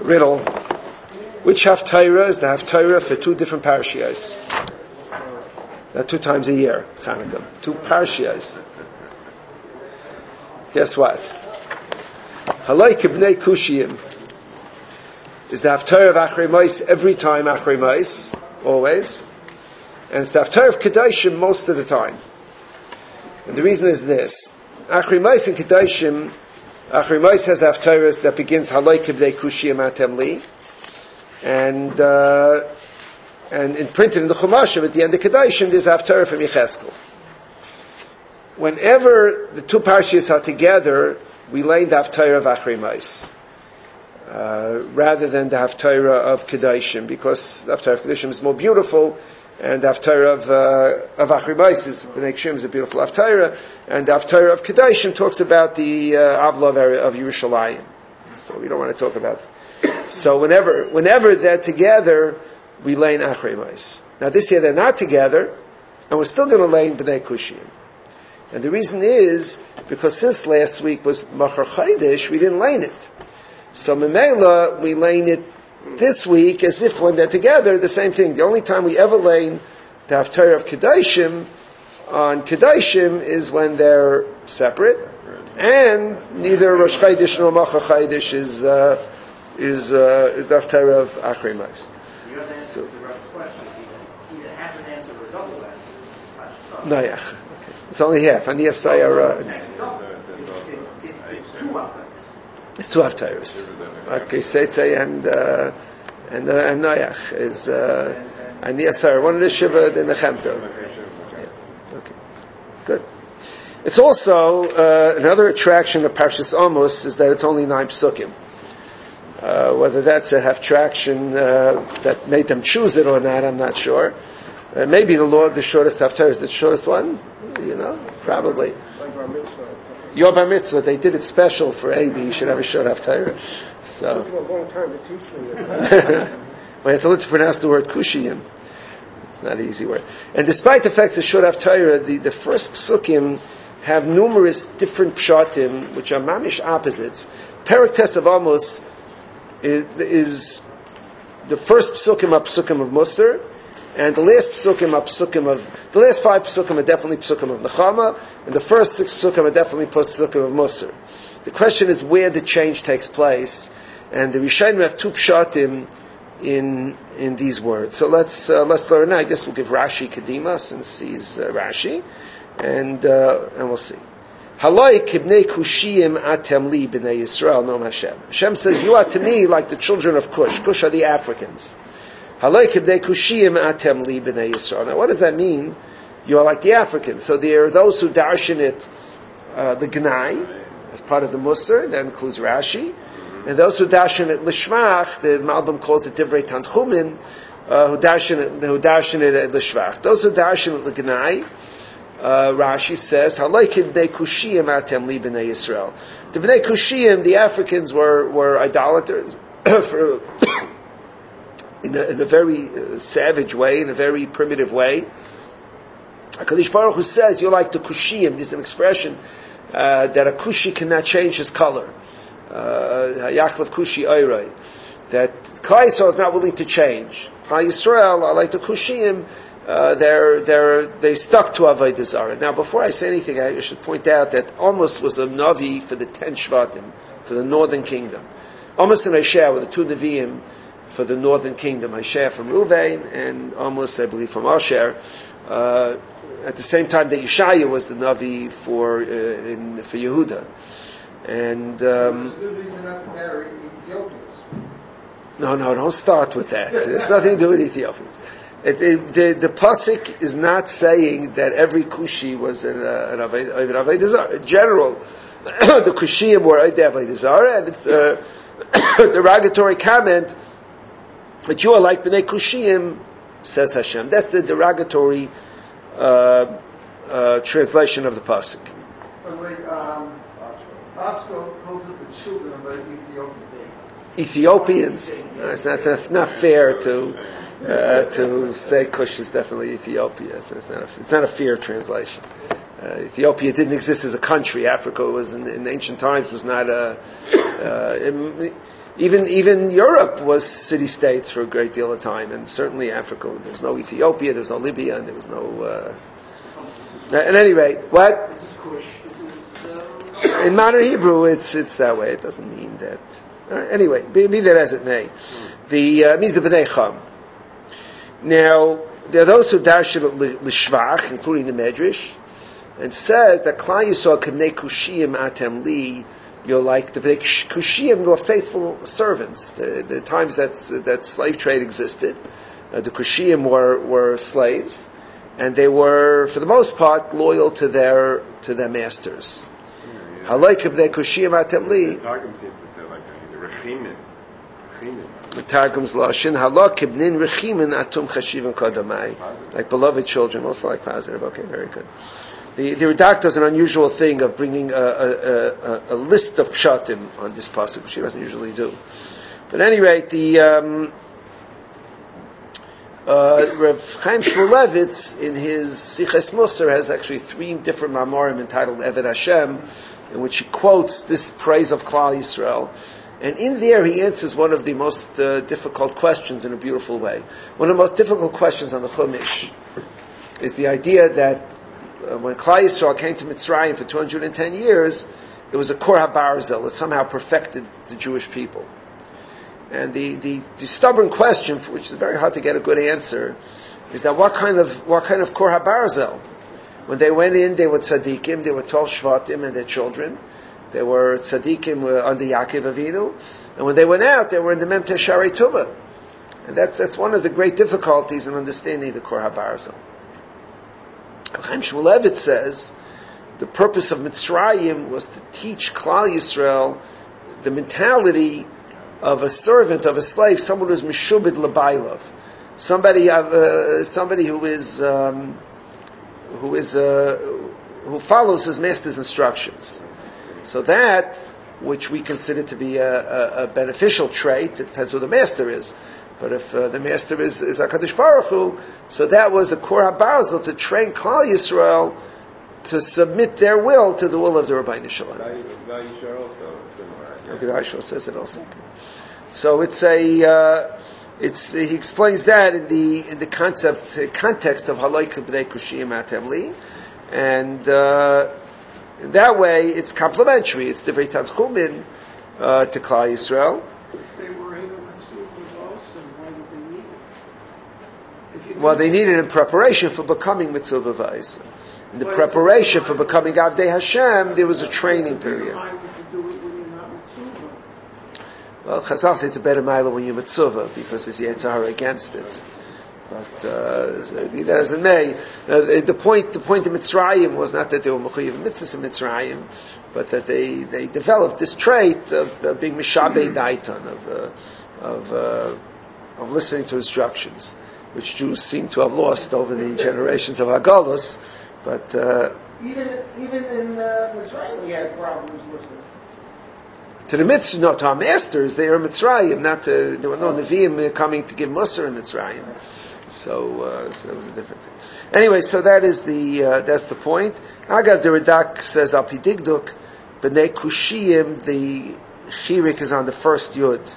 riddle. Which haftara is the haftara for two different parashiyos? 2 times a year, Chanukah. 2 parashiyos. Guess what? Halay kibnei kushiyim is the haftara of Achrei Mos every time Achrei Mos, always. And it's the haftara of Kedoshim most of the time. And the reason is this. Achrei Mos and Kedoshim, Achrei Mos has haftara that begins Halay kibnei kushiyim atem li. And printed in the Chumashim at the end of Kedoshim, there's haftara from Yecheskel. Whenever the 2 parashiyos are together, we lay the haftara of Achrei Mos, rather than the haftara of Kedoshim, because the haftara of Kedoshim is more beautiful, and the haftara of Achrei Mos is a beautiful haftara, and the haftara of Kedoshim talks about the Avla of Yerushalayim. So we don't want to talk about it. So whenever they're together, we lay in Achrei Mos. Now this year they're not together, and we're still going to lay in B'nai Kushiyim. And the reason is, because since last week was Machar Chodesh, we didn't lay in it. So Memela, we lay in it this week as if when they're together, the same thing. The only time we ever lay in the Haftara of Kedoshim on Kedoshim is when they're separate, and neither Rosh Chodesh nor Machar Chodesh is the Haftara of Achrei Mos. You have to answer the right question. You have an answer or a double answer. No, yeah. Okay. It's only half. And the Yesayah, it's 2 haftaras. It's 2 haftaras. Okay, Seitzei and Noach is and the Yesayah, one of the Shiva, then the Chemto. Okay, good. It's also another attraction of Parshas Amos is that it's only 9 psukim. Whether that's a half-traction that made them choose it or not, I'm not sure. Maybe the shortest haftarah is the shortest one, probably. Your bar mitzvah, they did it special for Abi, you should have a short haftarah. So. It took a long time to teach me. We have to learn to pronounce the word kushiyim. It's not an easy word. And despite the fact that short haftarah, the first psukim have numerous different pshatim, which are mamish opposites. Perek Tes of Amos is the first psukim are psukim of Musar, and the last psukim are psukim of, the last 5 psukim are definitely psukim of Nechama, and the first 6 psukim are definitely psukim of Musar. The question is where the change takes place, and the Rishonim have 2 pshatim in these words. So let's learn now. I guess we'll give Rashi Kedima since he's Rashi, and we'll see. Halai kibnei kushiyim atem li b'nei Yisrael nom Hashem. Hashem says, you are to me like the children of Cush. Cush are the Africans. Halai kibnei kushiyim atem li b'nei Yisrael. Now what does that mean? You are like the Africans. So there are those who darshan it, the Gnai, as part of the Musar, that includes Rashi. And those who darshan it l'shvach, the Malbim calls it Divrei Tanchumin, who darshan it l'shvach. Those who darshan it l'Gnai, Rashi says, "Halay kibnei kushiyim atem li b'nei Yisrael." The b'nei kushiyim, the Africans were idolaters in a very savage way, in a very primitive way. HaKadosh Baruch Hu says, "You're like the kushiyim." This is an expression that a kushi cannot change his color. Hayachlav kushi oirei. That Klal Yisrael is not willing to change. Klal Yisrael are like the kushiyim. They stuck to Avodah Zarah. Now, before I say anything, I should point out that Amos was a Navi for the 10 Shvatim, for the northern kingdom. Amos and Hoshea were the 2 Nevi'im for the northern kingdom. Hoshea from Ruvain, and Amos, I believe, from Asher. At the same time that Yeshaya was the Navi for Yehuda. And no, don't start with that. It's nothing to do with Ethiopians. The pasuk is not saying that every kushi was an Avodah Zarah. In general, the kushiyim were Avodah Zarah, and it's a derogatory comment. But you are like b'nei kushiyim, says Hashem. That's the derogatory translation of the pasuk. By the way, Oxford calls it the children of Ethiopians. It's not fair to say Cush is definitely Ethiopia. It's not a fair translation. Ethiopia didn't exist as a country. Africa was in ancient times was not a. Even Europe was city-states for a great deal of time, and certainly Africa. There was no Ethiopia, there was no Libya, and there was no... At any rate, what? In modern Hebrew, it's that way. It doesn't mean that... Anyway, be that as it may. It means the B'nai Cham. Now, there are those who darshan l'shvach, including the Medrash, and says that Klal Yisrael k'nei kushiyim atem li, you're like the kushiyim were faithful servants. The times that slave trade existed, the kushiyim were slaves, and they were, for the most part, loyal to their masters. Halay k'nei kushiyim atem li. The Targum seems to say like the rechimin. The Targum's lashon halak kibnin rechimin atum chashivim kodamai, like beloved children, also like positive. Okay, very good. The Radak does an unusual thing of bringing a list of pshatim on this pasuk, which he doesn't usually do. But at any rate, the Rav Chaim Shmulevitz in his Siches Musar has actually 3 different mamorim entitled Eved Hashem, in which he quotes this praise of Klal Yisrael. And in there he answers one of the most difficult questions in a beautiful way. One of the most difficult questions on the Chumash is the idea that when Klal Yisrael came to Mitzrayim for 210 years, it was a Kor HaBarzel that somehow perfected the Jewish people. And the stubborn question, for which is very hard to get a good answer, is that what kind of Kor HaBarzel? When they went in, they were tzaddikim, they were 12 shvatim and their children. They were tzaddikim under Yaakov Avinu, and when they went out, they were in the Mem Tesharei Tumah. And that's one of the great difficulties in understanding the Kor HaBarzel. Chaim Shmulevitz says the purpose of Mitzrayim was to teach Klal Yisrael the mentality of a servant, of a slave, someone who's mishubed l'bailov, somebody who follows his master's instructions. So that, which we consider to be a beneficial trait, it depends who the master is. But if the master is HaKadosh Baruch Hu, so that was a Kor HaBarzel to train Klal Yisrael to submit their will to the will of the Rabbeinu Shalom. Rav Yisroel also similar. Okay, Yisroel says it also. So he explains that in the context of Halay B'nei Kushiyim Atem Li, and in that way it's complementary. It's Divrei Tanchumin to Klal Yisrael. Well, they need it in preparation for becoming Mitzvah V'Vais. In the preparation for becoming Avdei Hashem, there was a training period. Well, Chazal says it's a better mile when you're Mitzvah, because it's Yetzer Hara against it. But be that as it may, the point of Mitzrayim was not that they were Mechuyev Mitzvahs in Mitzrayim, but that they developed this trait of being Mishabei Daiton, of listening to instructions, which Jews seem to have lost over the generations of Haggalos. But even in Mitzrayim, we had problems listening. To the mitzvah, no, to our masters, they are Mitzrayim, there were no Nevi'im coming to give Musar in Mitzrayim. So that was a different thing. Anyway, so that's the point. Agav, the Radak says, Al Pi Digduk, B'nei Kushiyim, the Chirik is on the first Yud,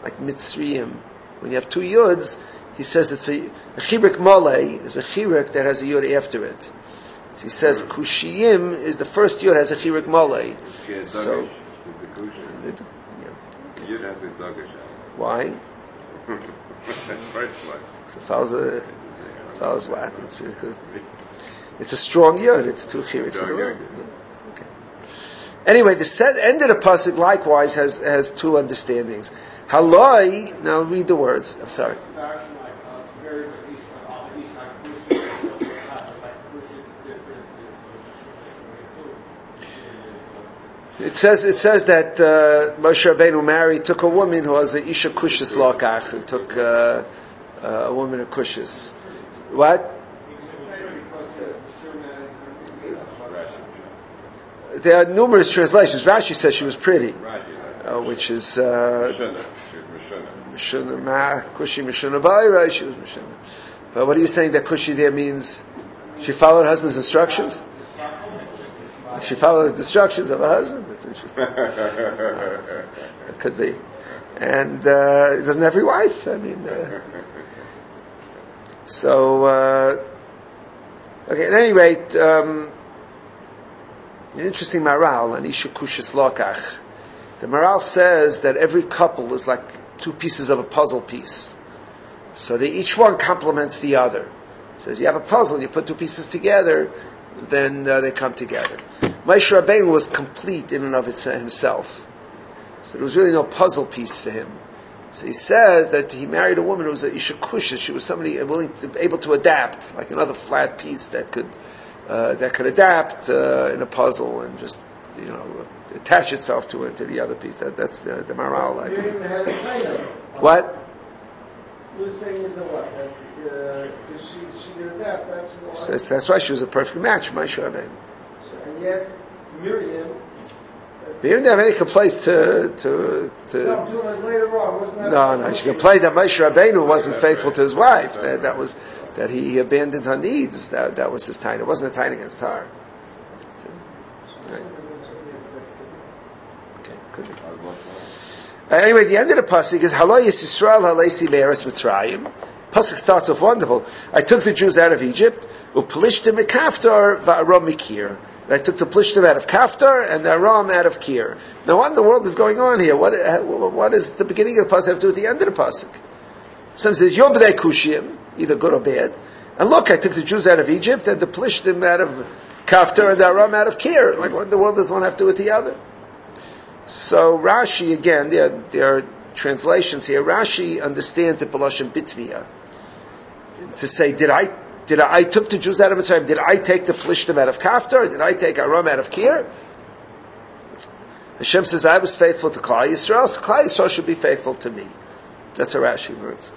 like Mitzrayim. When you have 2 Yuds, he says it's a Chirik Molei is a Chirik that has a Yud after it. So he says Kushiyim is the first Yud has a Chirik Molei. So the Yud has a Dogesh. Why? First one. So follows what? It's a strong Yud. It's 2 Chiriks in a row. Okay. Anyway, the end of the pasuk likewise has 2 understandings. Haloi. Now read the words. I'm sorry. It says that Moshe Rabbeinu took a woman who was a Isha Kushis Lokach, who took a woman of Kushis. What? There are numerous translations. Rashi says she was pretty, which is Kushi Mishuna Bayra. She was Mishuna. But what are you saying that Kushi there means? She followed her husband's instructions? She followed the instructions of her husband? That's interesting. It could be. And he doesn't have every wife. I mean, okay, at any rate, an interesting moral on Isha Kushis Lokach. The moral says that every couple is like two pieces of a puzzle piece. So each one complements the other. It says you have a puzzle, you put two pieces together, then they come together. Moshe Rabbeinu was complete in and of himself. So there was really no puzzle piece for him. So he says that he married a woman who was a Isha Kushis. She was somebody able to adapt, like another flat piece that could adapt in a puzzle and just attach itself to the other piece. That's the moral. Like. Miriam had a taina. What? You're saying is that what? Because she did adapt. That's why she was a perfect match for Moshe Rabbeinu. And yet Miriam didn't have any complaints to. No, doing it later on. Wasn't that? No. She complained that Moshe Rabbeinu wasn't faithful to his wife. That he abandoned her needs. That was his taina. It wasn't a taina against her. Anyway, the end of the pasuk is Halo Yisrael Halesi Be'eretz Mitzrayim. Pasuk starts off wonderful. I took the Jews out of Egypt. Uplishtim Kaftar va'aram mikir. I took the Plishtim out of Kaftar and the Aram out of Kir. Now, what in the world is going on here? What is the beginning of the pasuk have to do with the end of the pasuk? Some says Yom B'dei Kushim, either good or bad. And look, I took the Jews out of Egypt and the Plishtim out of Kaftar and the Aram out of Kir. Like, what in the world does one have to do with the other? So Rashi, again, there are translations here. Rashi understands it b'lashon bitmiya. To say, did I took the Jews out of Mitzrayim, did I take the Plishtim out of Kaftar? Did I take Aram out of Kir? Hashem says, I was faithful to Klal Yisrael, so Klal Yisrael should be faithful to me. That's how Rashi learns.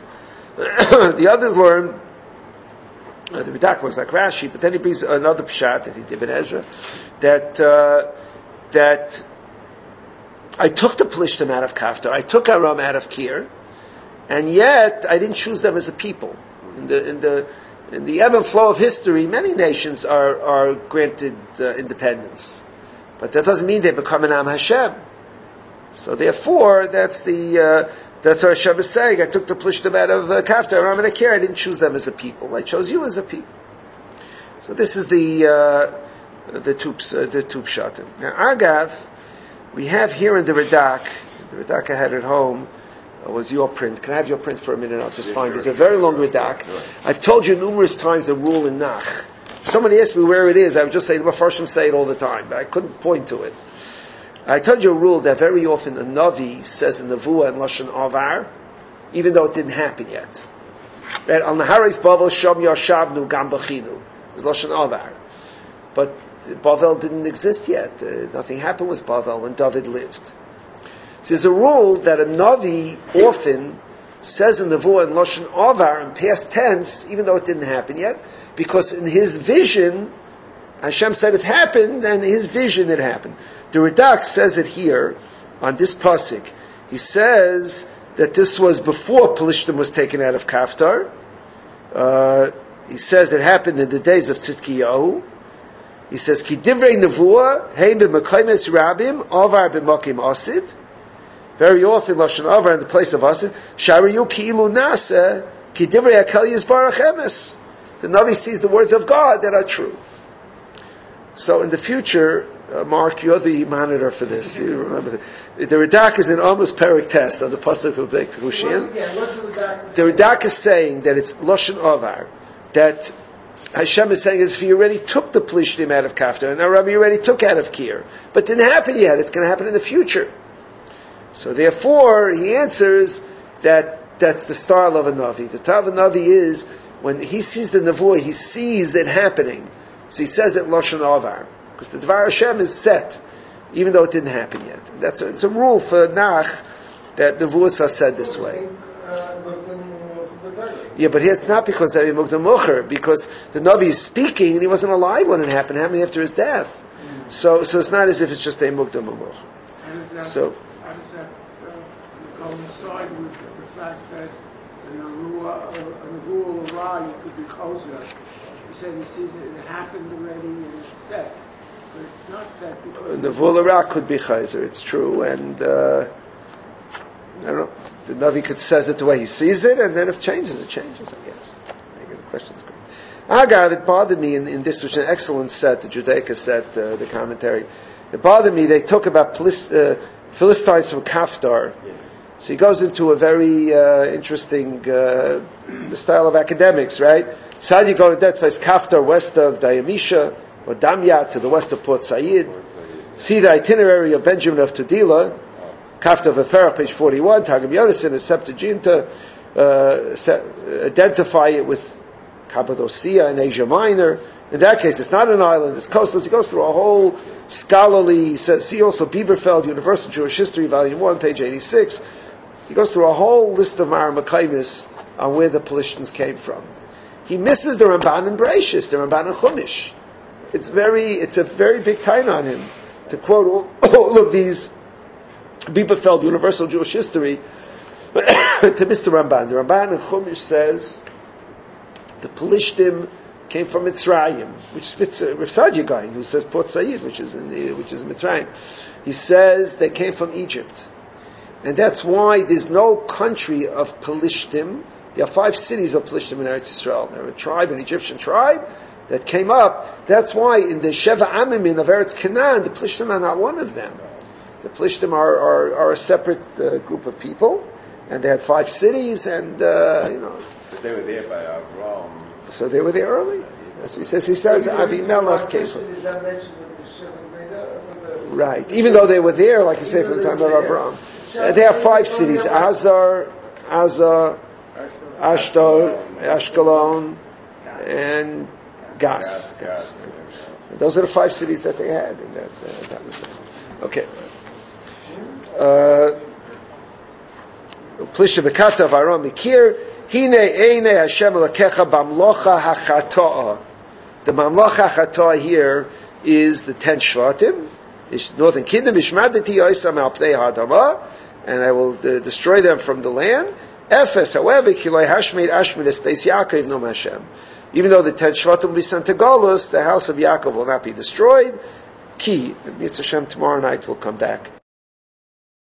The others learn, the Radak looks like Rashi, but then he brings another pshat, I think Ibn Ezra, that I took the Plishtim out of Kaftar, I took Aram out of Kir, and yet I didn't choose them as a people. In the ebb and flow of history, many nations are granted independence, but that doesn't mean they become an Am Hashem. So therefore, that's what Hashem is saying. I took the Plishtim out of Kaftar, Aram and Kir. I didn't choose them as a people. I chose you as a people. So this is the two pshatim. Now, Agav, we have here in the Radak I had at home, was your print. Can I have your print for a minute? I'll just find it. It's a very long Radak. I've told you numerous times the rule in Nach. If somebody asked me where it is, I would just say the Mefarshim say it all the time, but I couldn't point to it. I told you a rule that very often a Navi says a Nevuah in Lashon Avar, even though it didn't happen yet. Right? Al Naharis Bavel Sham Yashavnu Gam Bachinu. It's Lashon Avar. But Bavel didn't exist yet. Nothing happened with Bavel when David lived. So there's a rule that a Navi often says in Nevuah in Lashon Avar in past tense, even though it didn't happen yet, because in his vision, Hashem said it's happened, and in his vision it happened. The Radak says it here, on this pasuk. He says that this was before Plishtim was taken out of Kaftar. He says it happened in the days of Tzidkiyahu. He says, Ki divrei nevuah, heim b'mekaymes rabim, avar b'makim asid. Very often, Lashon Avar in the place of asid, sharayu ki'ilu nasa, ki divrei akel yizbarach emes. The Navi sees the words of God that are true. So in the future, Mark, you're the monitor for this. You remember the Radak is an almost Perek test on the pasuk of Beit Kedoshim. The Radak is saying that it's Lashon Avar, that Hashem is saying, as if you already took the Plishtim out of Kaftar, and now Rabbi you already took out of Kir. But it didn't happen yet, it's going to happen in the future. So therefore, he answers that that's the style of a Navi. The style of a Navi is, when he sees the Nevuah, he sees it happening. So he says it Lashon Avar. Because the Dvar Hashem is set, even though it didn't happen yet. It's a rule for Nach, that Nevuahs are said this way. Yeah, but it's not because of Mukdam Mucher, because the Navi is speaking and he wasn't alive when it happened. It happened after his death. So it's not as if it's just a Mukdam Mucher. How does that coincide with the fact that a Nevuah Ra, you could be Choser? You said he sees it happened already and it's set. But it's not set because... Nevuah Ra could be Chayzer, it's true. And I don't know. The Navi could says it the way he sees it, and then if it changes, I guess. The question's good. Agav, it bothered me in this, which is an excellent set, the Judaica set, the commentary. It bothered me, they talk about Philistines from Kaftar. So he goes into a very interesting style of academics, right? So how do you go to that place? Kaftar, west of Dayamisha, or Damyat, to the west of Port Said. See the itinerary of Benjamin of Tudela, Kaftar Vefera, page 41, Targum Yonason, the Septuaginta, identify it with Cappadocia in Asia Minor. In that case, it's not an island, it's coastal. He goes through a whole scholarly, see also Bieberfeld, Universal Jewish History, Volume 1, page 86. He goes through a whole list of Maramachaimis on where the Pelishtians came from. He misses the Ramban and Bereshis, the Ramban and Chumash. It's a very big time on him to quote all of these Bieberfeld, Universal Jewish History, but to Mr. Ramban. The Ramban and Chumash says the Pelishtim came from Mitzrayim, which fits Rav Sadia guy who says Port Said, which is Mitzrayim. He says they came from Egypt, and that's why there's no country of Pelishtim. There are 5 cities of Pelishtim in Eretz Yisrael. They're a tribe, an Egyptian tribe that came up. That's why in the Sheva Amimin of Eretz Canaan, the Pelishtim are not one of them. The Pelishtim are a separate group of people, and they had 5 cities, and But they were there by Abraham. So they were there early. That's what he says. He says Avimelech came from. Is that mentioned with the Sheva Beda? Right. Even though they were there, like you say, from the time of Abraham. They have 5 cities: Azar, Ashdod, Ashkelon, and Gas. And those are the 5 cities that they had, and that was them. Okay. Plisha v'katav Aram Mikir. Hine eine Hashem Elokecha b'mlocha hachatoa. The mamlocha hachatoa here is the 10 Shvatim. The northern kingdom. Ishmadati oisam al pnei ha'adama, and I will destroy them from the land. Ephes, however, kiloi hashmid ashmid espeis Yaakov nom Hashem. Even though the 10 Shvatim will be sent to Golus, the house of Yaakov will not be destroyed. Ki, Mitzvah Hashem, tomorrow night we'll come back